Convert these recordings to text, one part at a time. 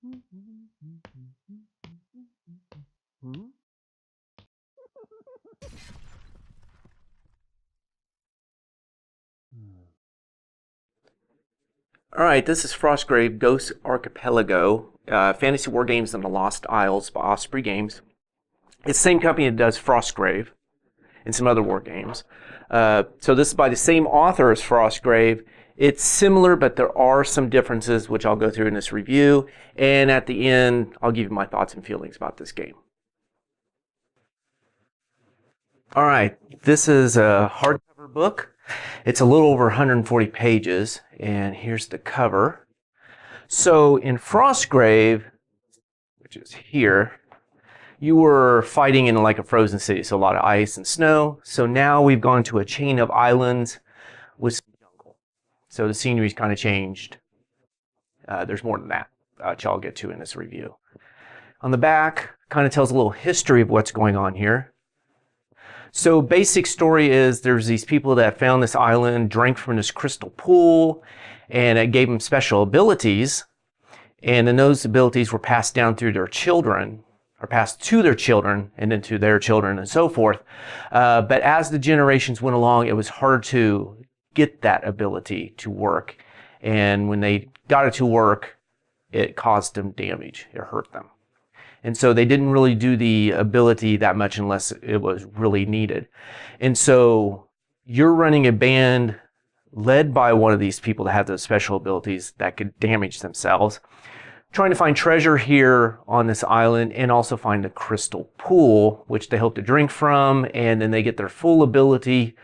All right, this is Frostgrave Ghost Archipelago, Fantasy Wargames and the Lost Isles by Osprey Games. It's the same company that does Frostgrave and some other war games. So this is by the same author as Frostgrave. It's similar, but there are some differences, which I'll go through in this review. And at the end, I'll give you my thoughts and feelings about this game. All right, this is a hardcover book. It's a little over 140 pages, and here's the cover. So in Frostgrave, which is here, you were fighting in like a frozen city, so a lot of ice and snow. So now we've gone to a chain of islands with some jungle. So the scenery's kind of changed. There's more than that, which I'll get to in this review. On the back, kind of tells a little history of what's going on here. So basic story is there's these people that found this island, drank from this crystal pool, and it gave them special abilities. And then those abilities were passed down through their children, or passed to their children, and then to their children, and so forth. But as the generations went along, it was hard to get that ability to work. And when they got it to work, it caused them damage. It hurt them. And so they didn't really do the ability that much unless it was really needed. And so you're running a band led by one of these people that have those special abilities that could damage themselves, trying to find treasure here on this island and also find the crystal pool, which they hope to drink from, and then they get their full ability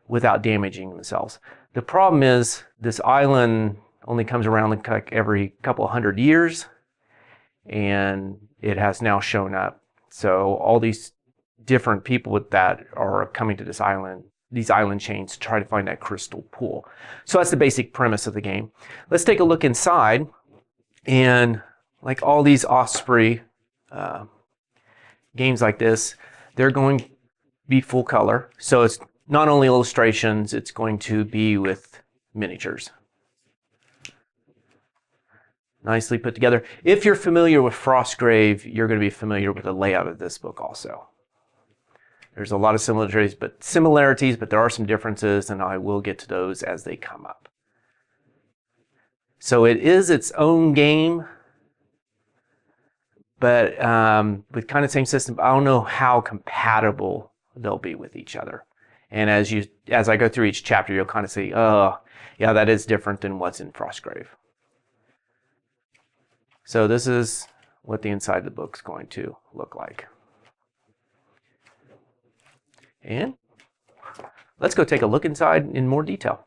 without damaging themselves. The problem is this island only comes around like every couple 100 years, and it has now shown up. So all these different people with that are coming to this island, these island chains, to try to find that crystal pool. So that's the basic premise of the game. Let's take a look inside. And like all these Osprey games like this, they're going to be full color. So it's not only illustrations, it's going to be with miniatures. Nicely put together. If you're familiar with Frostgrave, you're going to be familiar with the layout of this book also. There's a lot of similarities, but there are some differences, and I will get to those as they come up. So it is its own game, but with kind of the same system. I don't know how compatible they'll be with each other. And as I go through each chapter, you'll kind of see, oh, yeah, that is different than what's in Frostgrave. So this is what the inside of the book's going to look like. And let's go take a look inside in more detail.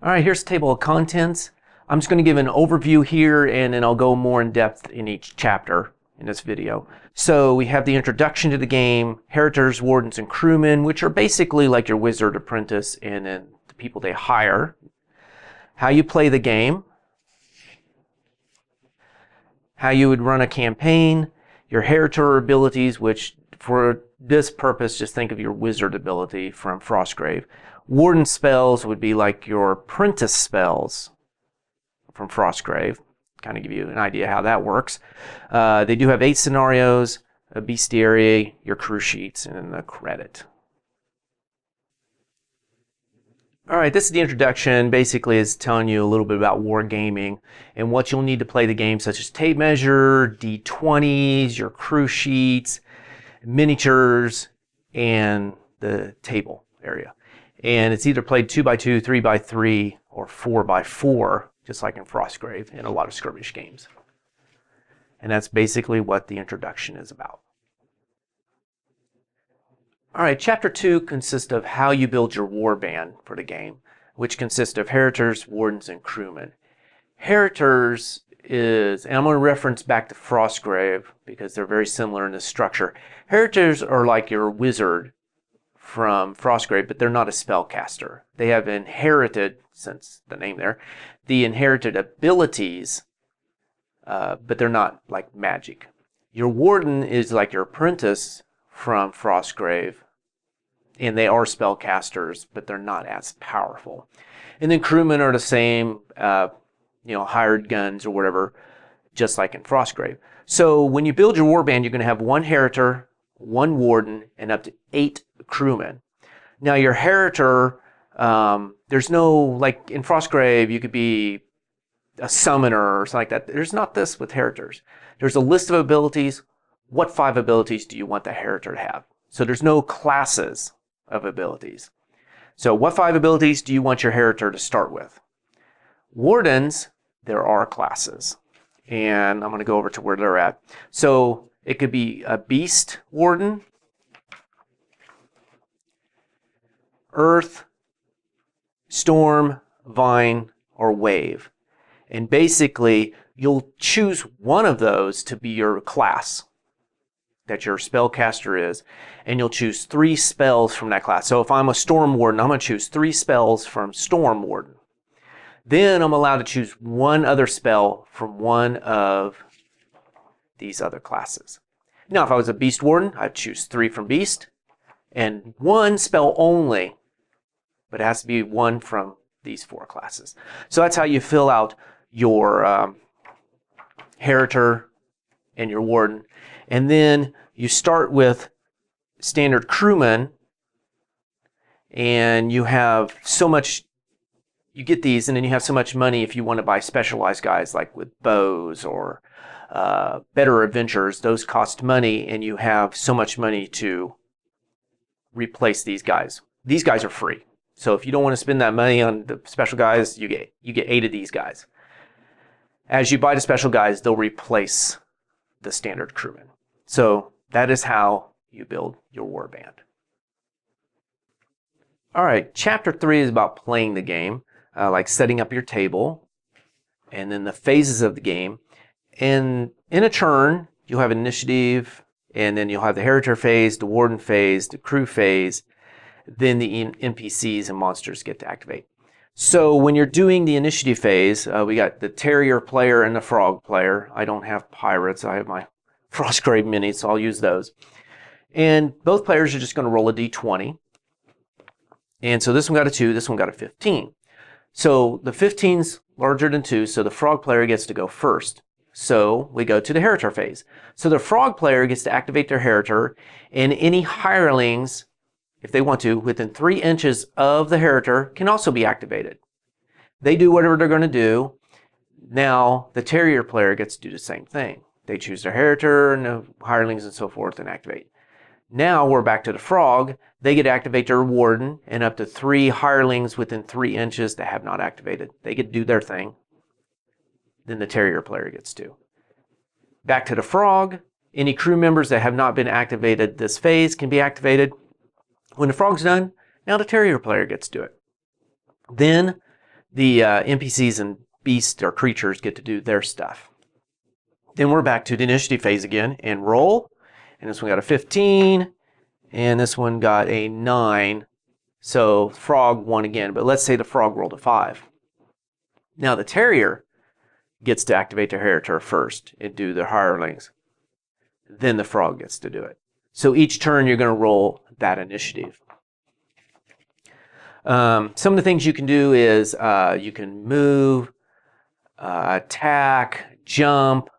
All right, here's the table of contents. I'm just going to give an overview here, and then I'll go more in depth in each chapter in this video. So we have the introduction to the game, Heritors, Wardens, and Crewmen, which are basically like your wizard apprentice and then the people they hire. How you play the game, how you would run a campaign, your Heritor abilities, which for this purpose, just think of your wizard ability from Frostgrave. Warden spells would be like your apprentice spells from Frostgrave. Kind of give you an idea how that works. They do have 8 scenarios, a Bestiary, your crew sheets, and the credit. All right, this is the introduction. Basically, it's telling you a little bit about wargaming and what you'll need to play the game, such as tape measure, D20s, your crew sheets, miniatures, and the table area. And it's either played 2x2, 3x3, or 4x4, just like in Frostgrave and a lot of skirmish games. And that's basically what the introduction is about. All right, Chapter 2 consists of how you build your warband for the game, which consists of Heritors, Wardens, and Crewmen. Heritors is, and I'm going to reference back to Frostgrave because they're very similar in the structure. Heritors are like your wizard from Frostgrave, but they're not a spellcaster. They have inherited, since the name there, the inherited abilities, but they're not like magic. Your Warden is like your apprentice from Frostgrave, and they are spellcasters, but they're not as powerful. And then Crewmen are the same, hired guns or whatever, just like in Frostgrave. So when you build your warband, you're going to have 1 Heritor, 1 Warden, and up to 8 crewmen. Now your Heritor, there's no, like in Frostgrave, you could be a summoner or something like that. There's not this with Heritors. There's a list of abilities. What 5 abilities do you want the Heritor to have? So there's no classes of abilities. So what 5 abilities do you want your Heritor to start with? Wardens, there are classes. And I'm going to go over to where they're at. So it could be a Beast Warden, Earth, Storm, Vine, or Wave. And basically, you'll choose one of those to be your class that your spellcaster is, and you'll choose 3 spells from that class. So if I'm a Storm Warden, I'm going to choose 3 spells from Storm Warden. Then I'm allowed to choose 1 other spell from one of these other classes. Now, if I was a Beast Warden, I'd choose 3 from Beast, and 1 spell only, but it has to be 1 from these 4 classes. So that's how you fill out your Heritor and your Warden. And then you start with standard crewmen, and you have so much, you get these, and then you have so much money if you want to buy specialized guys like with bows or better adventures. Those cost money, and you have so much money to replace these guys. These guys are free. So if you don't want to spend that money on the special guys, you get 8 of these guys. As you buy the special guys, they'll replace the standard crewmen. So that is how you build your warband. All right, chapter 3 is about playing the game, like setting up your table, and then the phases of the game. And in a turn, you'll have initiative, and then you'll have the Heritor phase, the Warden phase, the crew phase. Then the NPCs and monsters get to activate. So when you're doing the initiative phase, we got the Terrier player and the Frog player. I don't have pirates. I have my Frostgrave minis, so I'll use those. And both players are just going to roll a d20. And so this one got a 2, this one got a 15. So the 15's larger than 2, so the Frog player gets to go first. So we go to the Heritor phase. So the Frog player gets to activate their Heritor, and any hirelings, if they want to, within 3 inches of the Heritor can also be activated. They do whatever they're going to do. Now the Terrier player gets to do the same thing. They choose their Heritor and the hirelings and so forth and activate. Now we're back to the Frog. They get to activate their Warden, and up to 3 hirelings within 3 inches that have not activated. They get to do their thing. Then the Terrier player gets to. Back to the Frog. Any crew members that have not been activated this phase can be activated. When the Frog's done, now the Terrier player gets to do it. Then the NPCs and beasts or creatures get to do their stuff. Then we're back to the initiative phase again and roll. And this one got a 15, and this one got a 9. So Frog won again, but let's say the Frog rolled a 5. Now the Terrier gets to activate their Heritor first and do their hirelings. Then the Frog gets to do it. So each turn you're going to roll that initiative. Some of the things you can do is you can move, attack, jump,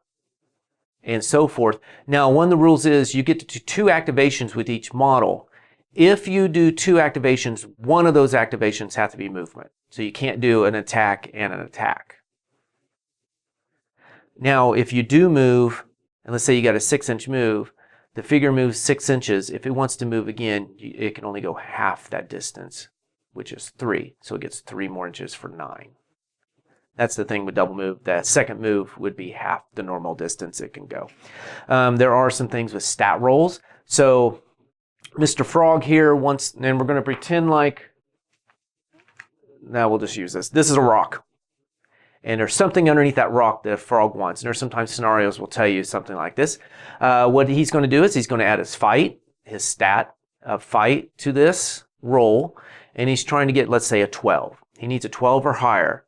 and so forth. Now, one of the rules is you get to do 2 activations with each model. If you do 2 activations, one of those activations has to be movement. So you can't do an attack and an attack. Now, if you do move, and let's say you got a 6-inch move, the figure moves 6 inches. If it wants to move again, it can only go half that distance, which is 3. So it gets 3 more inches for 9. That's the thing with double move. The second move would be half the normal distance it can go. There are some things with stat rolls. So Mr. Frog here wants, and we're going to pretend like, now we'll just use this. This is a rock. And there's something underneath that rock that a frog wants. And there's sometimes scenarios will tell you something like this. What he's going to do is he's going to add his fight, his stat of fight to this roll. And he's trying to get, let's say, a 12. He needs a 12 or higher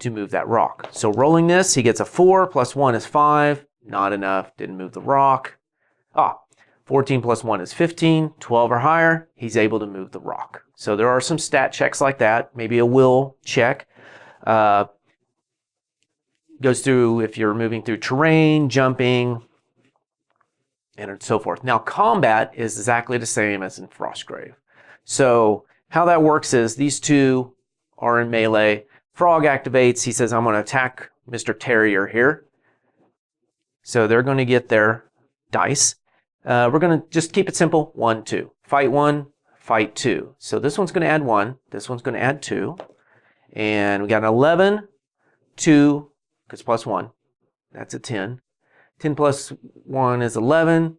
to move that rock. So rolling this, he gets a 4 plus 1 is 5. Not enough, didn't move the rock. 14 plus 1 is 15. 12 or higher, he's able to move the rock. So there are some stat checks like that. Maybe a will check. goes through if you're moving through terrain, jumping, and so forth. Now, combat is exactly the same as in Frostgrave. So how that works is these two are in melee. Frog activates. He says, I'm going to attack Mr. Terrier here. So they're going to get their dice. We're going to just keep it simple. 1, 2. Fight 1, fight 2. So this one's going to add 1. This one's going to add 2. And we got an 11, 2, because plus 1. That's a 10. 10 plus 1 is 11.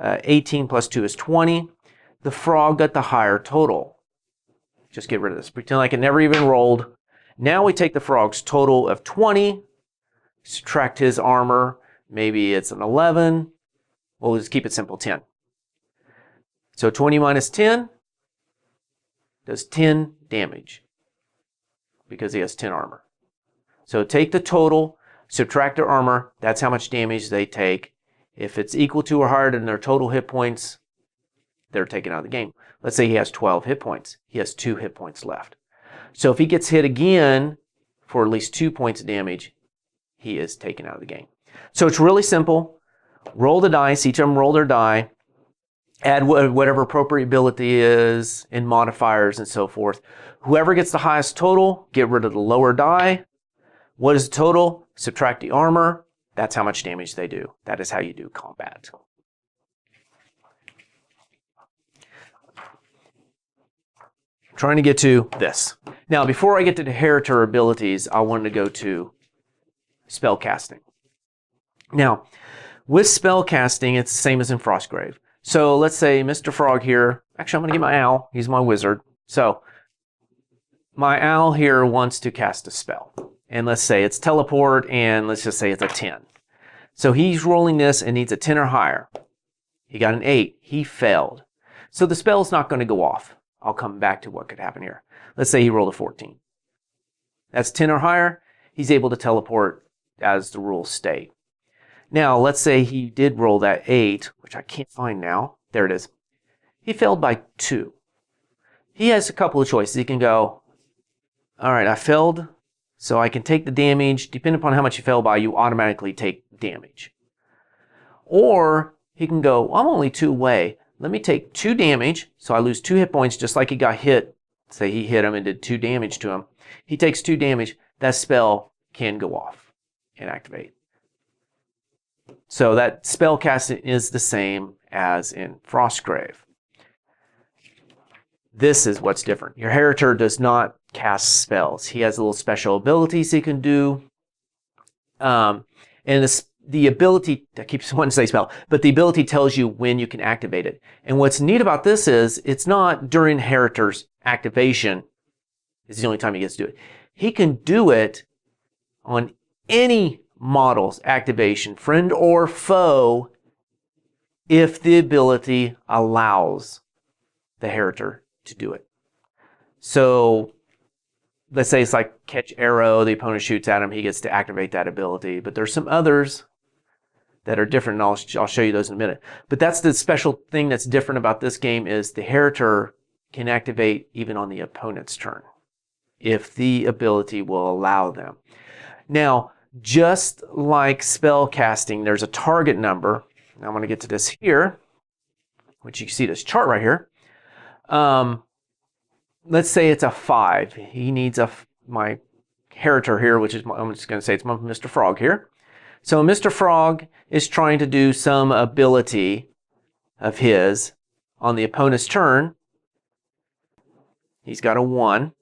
18 plus 2 is 20. The frog got the higher total. Just get rid of this. Pretend like it never even rolled. Now we take the frog's total of 20. Subtract his armor. Maybe it's an 11. We'll just keep it simple, 10. So 20 minus 10 does 10 damage because he has 10 armor. So take the total, subtract their armor. That's how much damage they take. If it's equal to or higher than their total hit points, they're taken out of the game. Let's say he has 12 hit points. He has 2 hit points left. So if he gets hit again for at least 2 points of damage, he is taken out of the game. So it's really simple. Roll the dice. Each of them roll their die. Add whatever appropriate ability is in modifiers and so forth. Whoever gets the highest total, get rid of the lower die. What is the total? Subtract the armor. That's how much damage they do. That is how you do combat. I'm trying to get to this. Now, before I get to the Heritor abilities, I wanted to go to spellcasting. Now, with spellcasting, it's the same as in Frostgrave. So let's say Mr. Frog here, actually I'm going to get my owl, he's my wizard. So my owl here wants to cast a spell. And let's say it's teleport, and let's just say it's a 10. So he's rolling this and needs a 10 or higher. He got an 8, he failed. So the spell's not going to go off. I'll come back to what could happen here. Let's say he rolled a 14. That's 10 or higher, he's able to teleport as the rules state. Now, let's say he did roll that 8, which I can't find now. There it is. He failed by 2. He has a couple of choices. He can go, all right, I failed, so I can take the damage. Depending upon how much you fail by, you automatically take damage. Or he can go, well, I'm only 2 away. Let me take 2 damage, so I lose 2 hit points just like he got hit. Say he hit him and did 2 damage to him. He takes 2 damage. That spell can go off and activate. So that spell casting is the same as in Frostgrave. This is what's different. Your Heritor does not cast spells. He has little special abilities he can do. And the ability, I keep wanting to say spell, but the ability tells you when you can activate it. And what's neat about this is it's not during Heritor's activation is the only time he gets to do it. He can do it on any model's activation, friend or foe, if the ability allows the Heritor to do it. So let's say it's like catch arrow, the opponent shoots at him, he gets to activate that ability. But there's some others that are different, and I'll show you those in a minute. But that's the special thing that's different about this game is the Heritor can activate even on the opponent's turn if the ability will allow them. Now, just like spell casting, there's a target number. Now I'm going to get to this here, which you can see this chart right here. Let's say it's a 5. He needs my Heritor here, which is I'm just going to say it's my Mr. Frog here. So Mr. Frog is trying to do some ability of his on the opponent's turn. He's got a 1.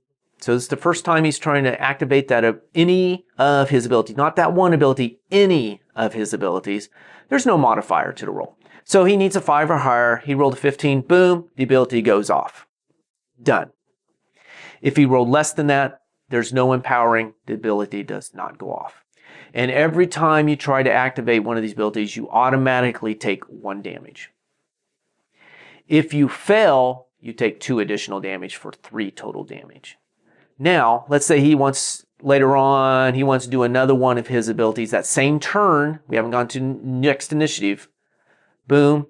So this is the first time he's trying to activate that any of his abilities. Not that one ability, any of his abilities. There's no modifier to the roll. So he needs a 5 or higher. He rolled a 15. Boom, the ability goes off. Done. If he rolled less than that, there's no empowering. The ability does not go off. And every time you try to activate one of these abilities, you automatically take 1 damage. If you fail, you take 2 additional damage for 3 total damage. Now, let's say he wants, later on, he wants to do another one of his abilities. That same turn, we haven't gone to next initiative. Boom.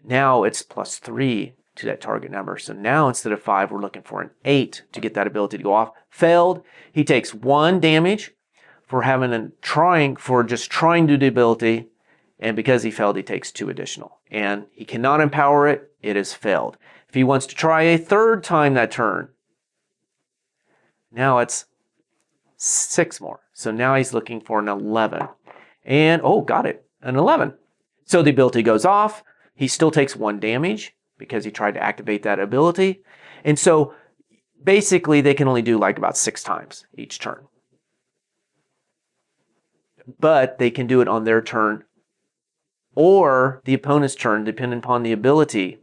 Now it's +3 to that target number. So now instead of 5, we're looking for an 8 to get that ability to go off. Failed. He takes 1 damage for just trying to do the ability, and because he failed, he takes 2 additional. And he cannot empower it, it has failed. If he wants to try a 3rd time that turn, now it's 6 more. So now he's looking for an 11. And, oh, got it, an 11. So the ability goes off. He still takes 1 damage because he tried to activate that ability. And so basically they can only do like about 6 times each turn. But they can do it on their turn or the opponent's turn, depending upon the ability.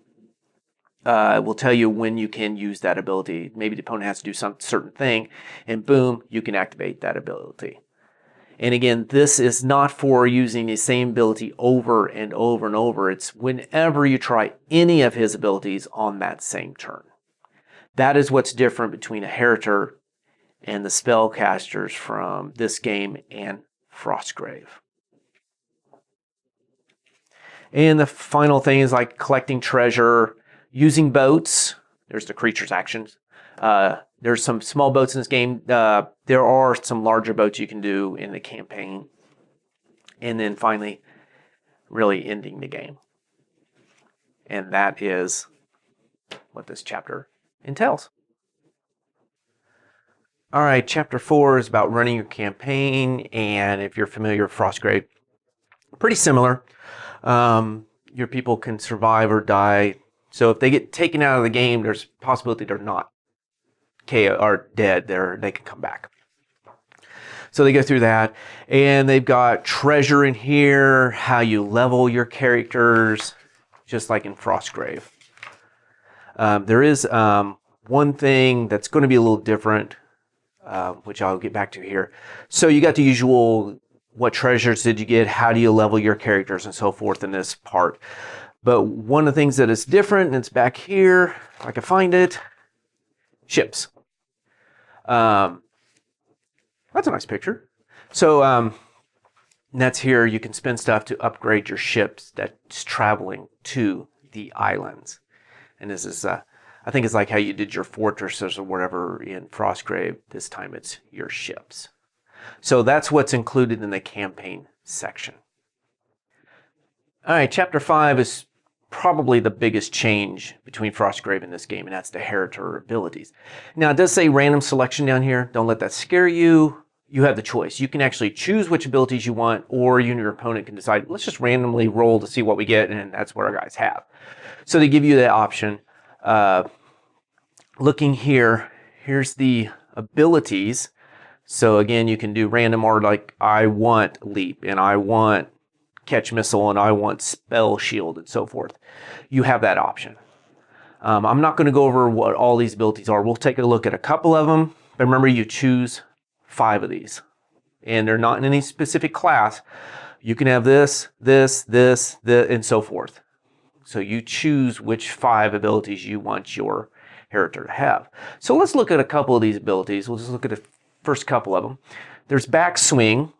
Will tell you when you can use that ability. Maybe the opponent has to do some certain thing, and boom, you can activate that ability. And again, this is not for using the same ability over and over and over. It's whenever you try any of his abilities on that same turn. That is what's different between a Heritor and the spellcasters from this game and Frostgrave. And the final thing is like collecting treasure, using boats. There's the creature's actions. There's some small boats in this game. There are some larger boats you can do in the campaign. And then finally, really ending the game. And that is what this chapter entails. All right, chapter 4 is about running your campaign. And if you're familiar with Frostgrave, pretty similar. Your people can survive or die. So if they get taken out of the game, there's a possibility they're not are dead. They can come back. So they go through that, and they've got treasure in here, how you level your characters, just like in Frostgrave. There is one thing that's going to be a little different, which I'll get back to here. So you got the usual, what treasures did you get, how do you level your characters, and so forth in this part. But one of the things that is different, and it's back here, if I can find it, ships. That's a nice picture. So that's here. You can spend stuff to upgrade your ships that's traveling to the islands. And this is, I think it's like how you did your fortresses or whatever in Frostgrave. This time it's your ships. So that's what's included in the campaign section. All right, chapter 5 is probably the biggest change between Frostgrave and this game, and that's the Heritor abilities. Now, it does say random selection down here. Don't let that scare you. You have the choice. You can actually choose which abilities you want, or you and your opponent can decide, let's just randomly roll to see what we get, and that's what our guys have. So they give you that option. Looking here, here's the abilities. So again, you can do random, or like I want leap, and I want catch missile, and I want spell shield, and so forth. You have that option. I'm not going to go over what all these abilities are. We'll take a look at a couple of them. But remember, you choose 5 of these. And they're not in any specific class. You can have this, and so forth. So you choose which 5 abilities you want your Heritor to have. So let's look at a couple of these abilities. We'll just look at the first couple of them. There's backswing.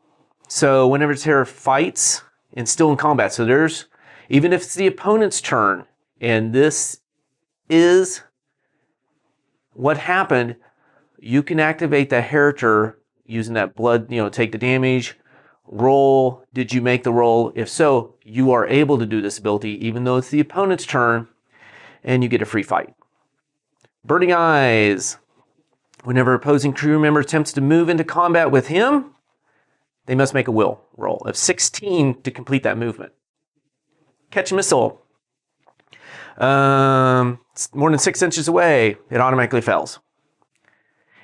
So whenever this hero fights and still in combat, so there's, even if it's the opponent's turn, and this is what happened, you can activate the Heritor using that blood, take the damage, roll. Did you make the roll? If so, you are able to do this ability even though it's the opponent's turn, and you get a free fight. Burning Eyes. Whenever opposing crew member attempts to move into combat with him, they must make a will roll of 16 to complete that movement. Catch missile. It's more than 6 inches away, it automatically fails.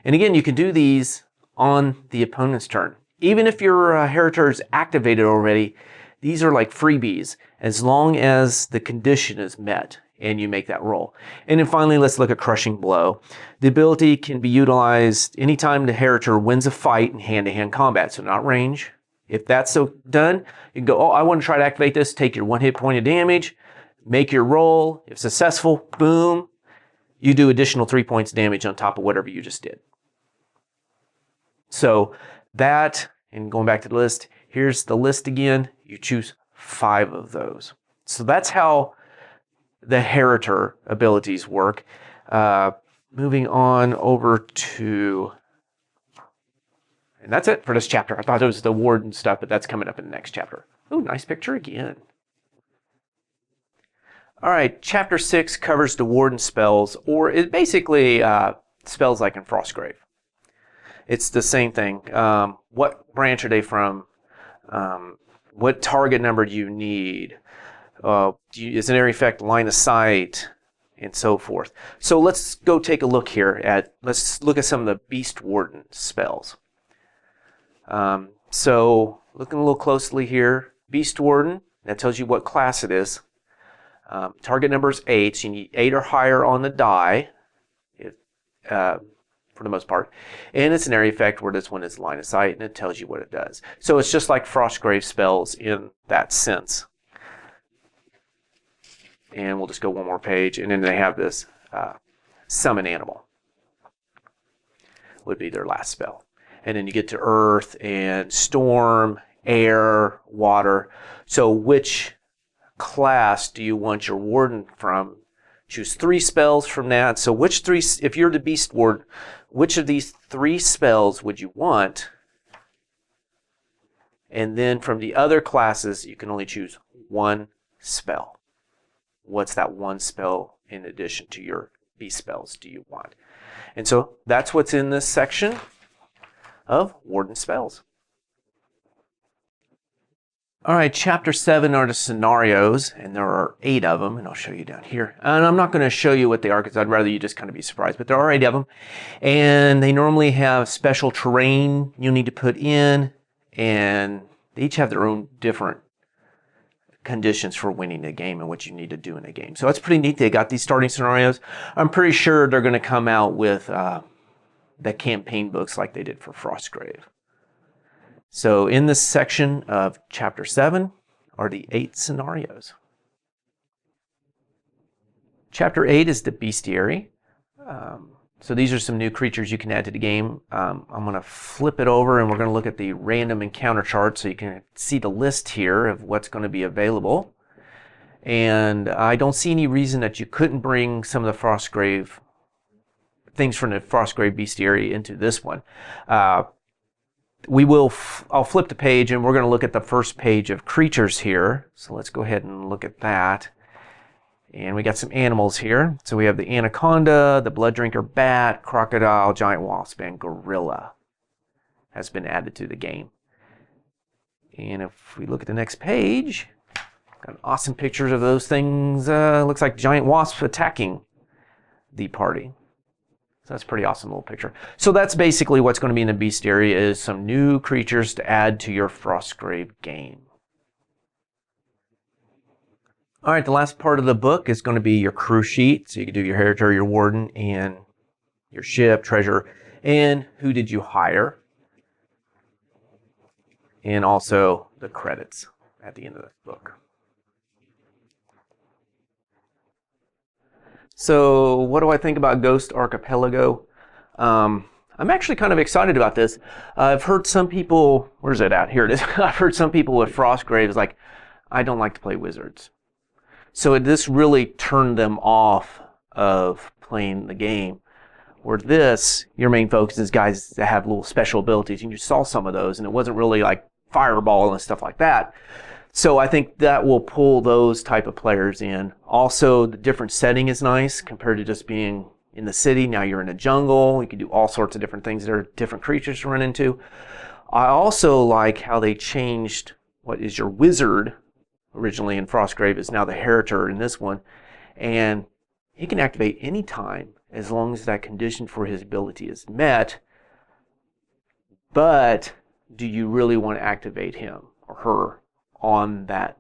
And again, you can do these on the opponent's turn. Even if your Heritor is activated already, these are like freebies as long as the condition is met and you make that roll. And then finally, let's look at Crushing Blow. The ability can be utilized anytime the Heritor wins a fight in hand-to-hand combat, so not range. If that's so done, you can go, oh, I want to try to activate this, take your 1 hit point of damage, make your roll. If successful, boom, you do additional 3 points of damage on top of whatever you just did. So that, and going back to the list, here's the list again. You choose 5 of those. So that's how the Heritor abilities work. Moving on over to, And that's it for this chapter. I thought it was the Warden stuff, but that's coming up in the next chapter. Ooh, nice picture again. All right, chapter 6 covers the Warden spells, or it basically spells like in Frostgrave. It's the same thing. What branch are they from? What target number do you need? Is an area effect line of sight? And so forth. So let's go take a look here let's look at some of the Beast Warden spells. So looking a little closely here, Beast Warden, that tells you what class it is. Target number is 8, so you need 8 or higher on the die, for the most part. And it's an area effect where this one is line of sight, and it tells you what it does. So it's just like Frostgrave spells in that sense. And we'll just go one more page, and then they have this summon animal. Would be their last spell. And then you get to earth and storm, air, water. So which class do you want your warden from? Choose 3 spells from that. So which 3, if you're the Beast Warden, which of these 3 spells would you want? And then from the other classes, you can only choose 1 spell. What's that 1 spell in addition to your beast spells do you want? And so that's what's in this section of Warden spells. All right, chapter 7 are the scenarios, and there are 8 of them, and I'll show you down here. And I'm not going to show you what they are because I'd rather you just kind of be surprised, but there are 8 of them. And they normally have special terrain you need to put in, and they each have their own different conditions for winning the game and what you need to do in the game. So that's pretty neat. They got these starting scenarios. I'm pretty sure they're going to come out with the campaign books like they did for Frostgrave. So in this section of chapter 7 are the 8 scenarios. Chapter 8 is the Bestiary. So these are some new creatures you can add to the game. I'm going to flip it over and we're going to look at the random encounter chart so you can see the list here of what's going to be available. And I don't see any reason that you couldn't bring some of the Frostgrave things from the Frostgrave Bestiary into this one. I'll flip the page and we're going to look at the first page of creatures here. So let's go ahead and look at that. And we got some animals here. So we have the anaconda, the blood drinker bat, crocodile, giant wasp, and gorilla has been added to the game. And if we look at the next page, got awesome pictures of those things. Looks like giant wasps attacking the party. So that's a pretty awesome little picture. So that's basically what's going to be in the Bestiary is some new creatures to add to your Frostgrave game. All right, the last part of the book is going to be your crew sheet. So you can do your Heritor, your Warden, and your ship, treasure, and who did you hire. And also the credits at the end of the book. So what do I think about Ghost Archipelago? I'm actually kind of excited about this. I've heard some people, where's it at? Here it is. I've heard some people with Frostgrave is like, I don't like to play wizards. So this really turned them off of playing the game. Where this, your main focus is guys that have little special abilities. And you saw some of those, and it wasn't really like fireball and stuff like that. So I think that will pull those type of players in. Also, the different setting is nice compared to just being in the city. Now you're in a jungle. You can do all sorts of different things. There are different creatures to run into. I also like how they changed what is your wizard originally in Frostgrave is now the Heritor in this one. And he can activate anytime as long as that condition for his ability is met. But do you really want to activate him or her on that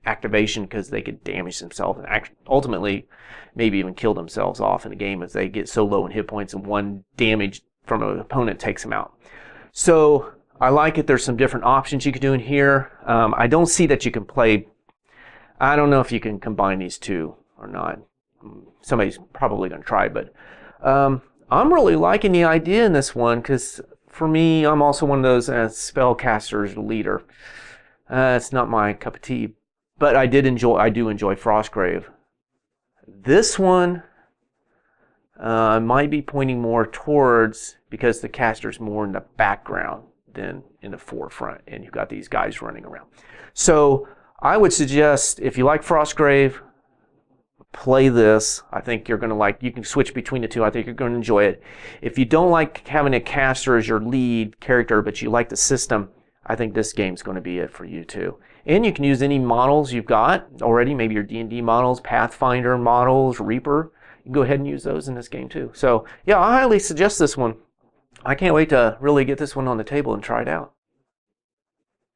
activation because they could damage themselves and ultimately maybe even kill themselves off in a game as they get so low in hit points and one damage from an opponent takes them out. So I like it. There's some different options you can do in here. I don't see that you can play. I don't know if you can combine these two or not. Somebody's probably going to try, but I'm really liking the idea in this one because for me, I'm also one of those spellcasters leader. It's not my cup of tea, but I do enjoy Frostgrave. This one, might be pointing more towards, because the caster's more in the background than in the forefront, and you've got these guys running around. So I would suggest, if you like Frostgrave, play this. I think you're going to like, you can switch between the two. I think you're going to enjoy it. If you don't like having a caster as your lead character, but you like the system, I think this game's going to be it for you too. And you can use any models you've got already, maybe your D&D models, Pathfinder models, Reaper. You can go ahead and use those in this game too. So yeah, I highly suggest this one. I can't wait to really get this one on the table and try it out.